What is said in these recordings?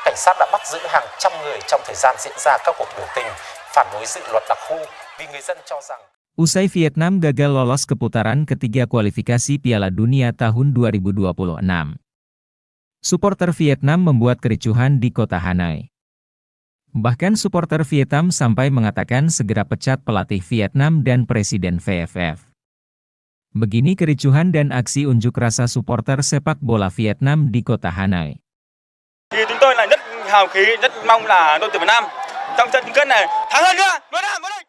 Cảnh sát đã bắt giữ hàng trăm người trong thời gian diễn ra các cuộc biểu tình phản đối dự luật đặc khu vì người dân cho rằng Usai Vietnam gagal lolos ke putaran ketiga kualifikasi Piala Dunia tahun 2026. Supporter Vietnam membuat kericuhan di kota Hanoi. Bahkan supporter Vietnam sampai mengatakan segera pecat pelatih Vietnam dan Presiden VFF. Begini kericuhan dan aksi unjuk rasa supporter sepak bola Vietnam di kota Hanoi. Thì chúng tôi là rất hào khí, rất mong là đội tuyển Việt Nam trong trận chung kết này thắng hơn nữa. Việt Nam vào đây!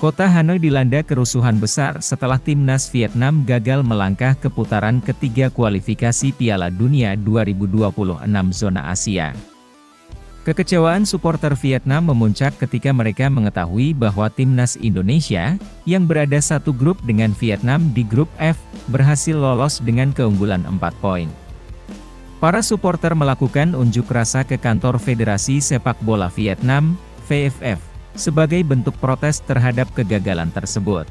Kota Hanoi dilanda kerusuhan besar setelah timnas Vietnam gagal melangkah ke putaran ketiga kualifikasi Piala Dunia 2026 zona Asia. Kekecewaan supporter Vietnam memuncak ketika mereka mengetahui bahwa timnas Indonesia, yang berada satu grup dengan Vietnam di grup F, berhasil lolos dengan keunggulan 4 poin. Para supporter melakukan unjuk rasa ke kantor Federasi Sepak Bola Vietnam, VFF, sebagai bentuk protes terhadap kegagalan tersebut.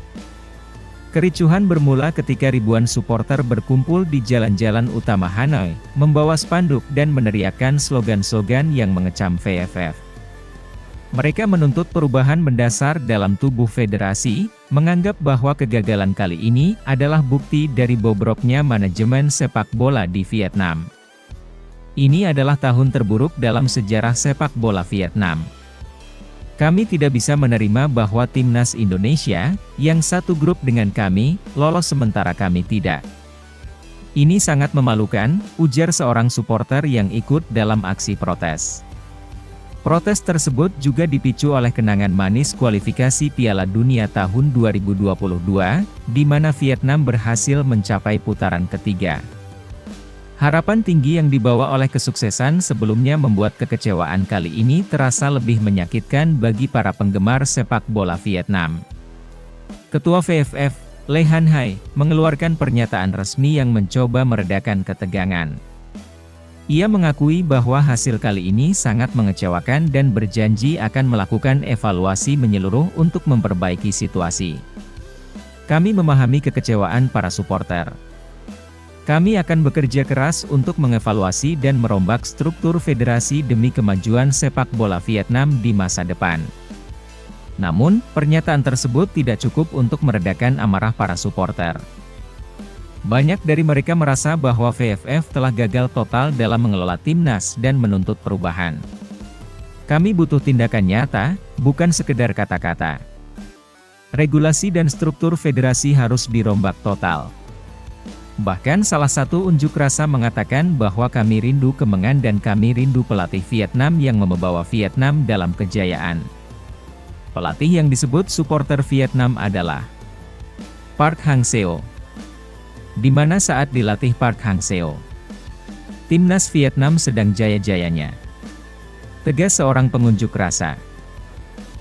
Kericuhan bermula ketika ribuan supporter berkumpul di jalan-jalan utama Hanoi, membawa spanduk dan meneriakkan slogan-slogan yang mengecam VFF. Mereka menuntut perubahan mendasar dalam tubuh federasi, menganggap bahwa kegagalan kali ini adalah bukti dari bobroknya manajemen sepak bola di Vietnam. Ini adalah tahun terburuk dalam sejarah sepak bola Vietnam. Kami tidak bisa menerima bahwa timnas Indonesia, yang satu grup dengan kami, lolos sementara kami tidak. Ini sangat memalukan, ujar seorang supporter yang ikut dalam aksi protes. Protes tersebut juga dipicu oleh kenangan manis kualifikasi Piala Dunia tahun 2022, di mana Vietnam berhasil mencapai putaran ketiga. Harapan tinggi yang dibawa oleh kesuksesan sebelumnya membuat kekecewaan kali ini terasa lebih menyakitkan bagi para penggemar sepak bola Vietnam. Ketua VFF, Le Han Hai, mengeluarkan pernyataan resmi yang mencoba meredakan ketegangan. Ia mengakui bahwa hasil kali ini sangat mengecewakan dan berjanji akan melakukan evaluasi menyeluruh untuk memperbaiki situasi. Kami memahami kekecewaan para supporter. Kami akan bekerja keras untuk mengevaluasi dan merombak struktur federasi demi kemajuan sepak bola Vietnam di masa depan. Namun, pernyataan tersebut tidak cukup untuk meredakan amarah para supporter. Banyak dari mereka merasa bahwa VFF telah gagal total dalam mengelola timnas dan menuntut perubahan. Kami butuh tindakan nyata, bukan sekedar kata-kata. Regulasi dan struktur federasi harus dirombak total. Bahkan salah satu unjuk rasa mengatakan bahwa kami rindu kemenangan dan kami rindu pelatih Vietnam yang membawa Vietnam dalam kejayaan. Pelatih yang disebut supporter Vietnam adalah Park Hang-seo. Di mana saat dilatih Park Hang-seo, timnas Vietnam sedang jaya-jayanya. Tegas seorang pengunjuk rasa.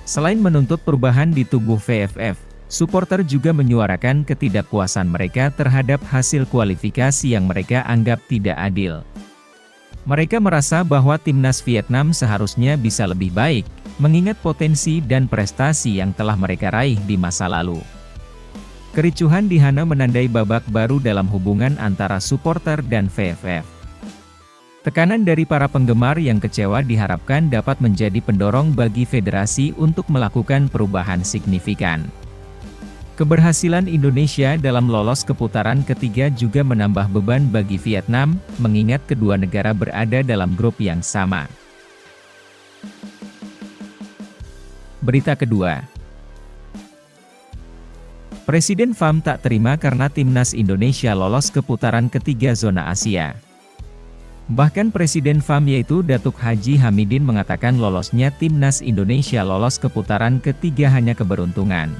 Selain menuntut perubahan di tubuh VFF, supporter juga menyuarakan ketidakpuasan mereka terhadap hasil kualifikasi yang mereka anggap tidak adil. Mereka merasa bahwa timnas Vietnam seharusnya bisa lebih baik, mengingat potensi dan prestasi yang telah mereka raih di masa lalu. Kericuhan di Hanoi menandai babak baru dalam hubungan antara supporter dan VFF. Tekanan dari para penggemar yang kecewa diharapkan dapat menjadi pendorong bagi federasi untuk melakukan perubahan signifikan. Keberhasilan Indonesia dalam lolos ke putaran ketiga juga menambah beban bagi Vietnam, mengingat kedua negara berada dalam grup yang sama. Berita kedua. Presiden FAM tak terima karena timnas Indonesia lolos ke putaran ketiga zona Asia. Bahkan Presiden FAM yaitu Datuk Haji Hamidin mengatakan lolosnya timnas Indonesia lolos ke putaran ketiga hanya keberuntungan.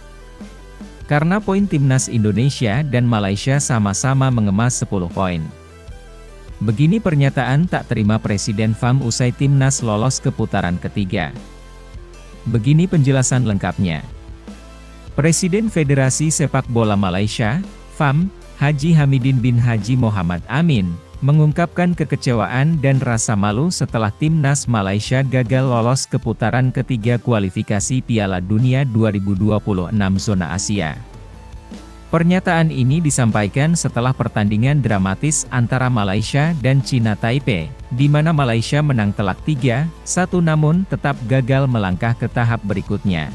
Karena poin timnas Indonesia dan Malaysia sama-sama mengemas 10 poin. Begini pernyataan tak terima Presiden FAM usai timnas lolos ke putaran ketiga. Begini penjelasan lengkapnya. Presiden Federasi Sepak Bola Malaysia, FAM, Haji Hamidin bin Haji Muhammad Amin, mengungkapkan kekecewaan dan rasa malu setelah timnas Malaysia gagal lolos ke putaran ketiga kualifikasi Piala Dunia 2026 zona Asia. Pernyataan ini disampaikan setelah pertandingan dramatis antara Malaysia dan China Taipei, di mana Malaysia menang telak 3-1 namun tetap gagal melangkah ke tahap berikutnya.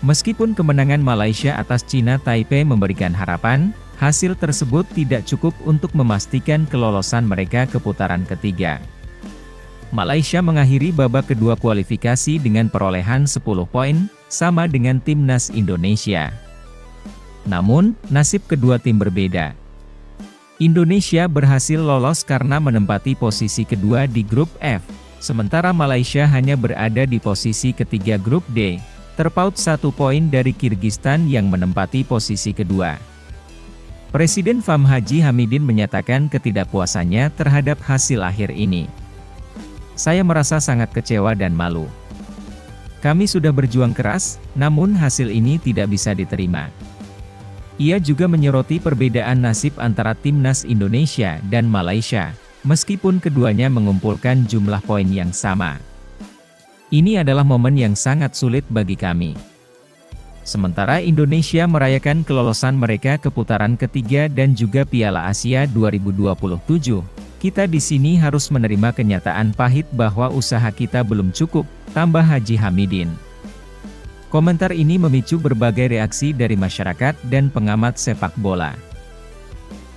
Meskipun kemenangan Malaysia atas China Taipei memberikan harapan, hasil tersebut tidak cukup untuk memastikan kelolosan mereka ke putaran ketiga. Malaysia mengakhiri babak kedua kualifikasi dengan perolehan 10 poin, sama dengan timnas Indonesia. Namun, nasib kedua tim berbeda. Indonesia berhasil lolos karena menempati posisi kedua di grup F, sementara Malaysia hanya berada di posisi ketiga grup D, terpaut 1 poin dari Kirgistan yang menempati posisi kedua. Presiden FAM Haji Hamidin menyatakan ketidakpuasannya terhadap hasil akhir ini. Saya merasa sangat kecewa dan malu. Kami sudah berjuang keras, namun hasil ini tidak bisa diterima. Ia juga menyoroti perbedaan nasib antara timnas Indonesia dan Malaysia, meskipun keduanya mengumpulkan jumlah poin yang sama. Ini adalah momen yang sangat sulit bagi kami. Sementara Indonesia merayakan kelolosan mereka ke putaran ketiga dan juga Piala Asia 2027, kita di sini harus menerima kenyataan pahit bahwa usaha kita belum cukup, tambah Haji Hamidin. Komentar ini memicu berbagai reaksi dari masyarakat dan pengamat sepak bola.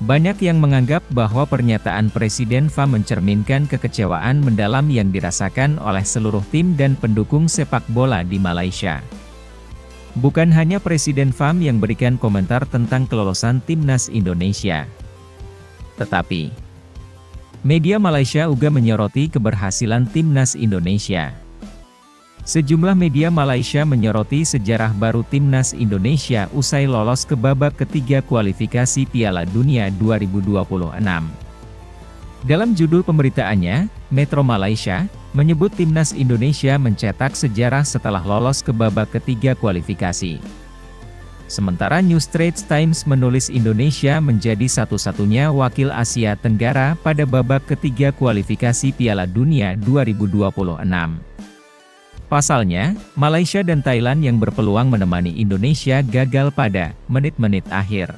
Banyak yang menganggap bahwa pernyataan Presiden FAM mencerminkan kekecewaan mendalam yang dirasakan oleh seluruh tim dan pendukung sepak bola di Malaysia. Bukan hanya Presiden FAM yang berikan komentar tentang kelolosan timnas Indonesia, tetapi media Malaysia juga menyoroti keberhasilan timnas Indonesia. Sejumlah media Malaysia menyoroti sejarah baru timnas Indonesia usai lolos ke babak ketiga kualifikasi Piala Dunia 2026. Dalam judul pemberitaannya, Metro Malaysia menyebut timnas Indonesia mencetak sejarah setelah lolos ke babak ketiga kualifikasi. Sementara New Straits Times menulis Indonesia menjadi satu-satunya wakil Asia Tenggara pada babak ketiga kualifikasi Piala Dunia 2026. Pasalnya, Malaysia dan Thailand yang berpeluang menemani Indonesia gagal pada menit-menit akhir.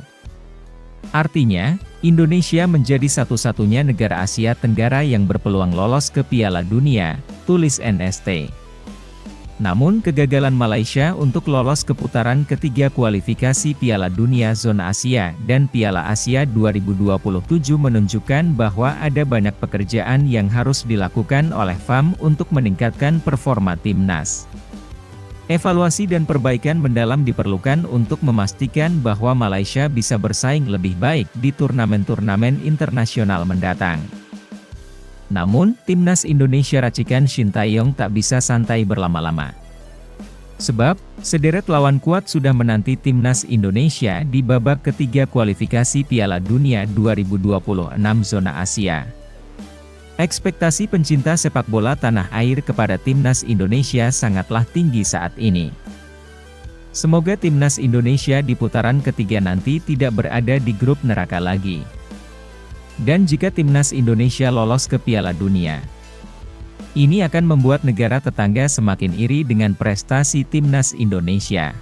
Artinya, Indonesia menjadi satu-satunya negara Asia Tenggara yang berpeluang lolos ke Piala Dunia, tulis NST. Namun kegagalan Malaysia untuk lolos ke putaran ketiga kualifikasi Piala Dunia Zona Asia dan Piala Asia 2027 menunjukkan bahwa ada banyak pekerjaan yang harus dilakukan oleh FAM untuk meningkatkan performa timnas. Evaluasi dan perbaikan mendalam diperlukan untuk memastikan bahwa Malaysia bisa bersaing lebih baik di turnamen-turnamen internasional mendatang. Namun, timnas Indonesia racikan Shin Tae-yong tak bisa santai berlama-lama. Sebab, sederet lawan kuat sudah menanti timnas Indonesia di babak ketiga kualifikasi Piala Dunia 2026 Zona Asia. Ekspektasi pencinta sepak bola tanah air kepada timnas Indonesia sangatlah tinggi saat ini. Semoga timnas Indonesia di putaran ketiga nanti tidak berada di grup neraka lagi. Dan jika timnas Indonesia lolos ke Piala Dunia, ini akan membuat negara tetangga semakin iri dengan prestasi timnas Indonesia.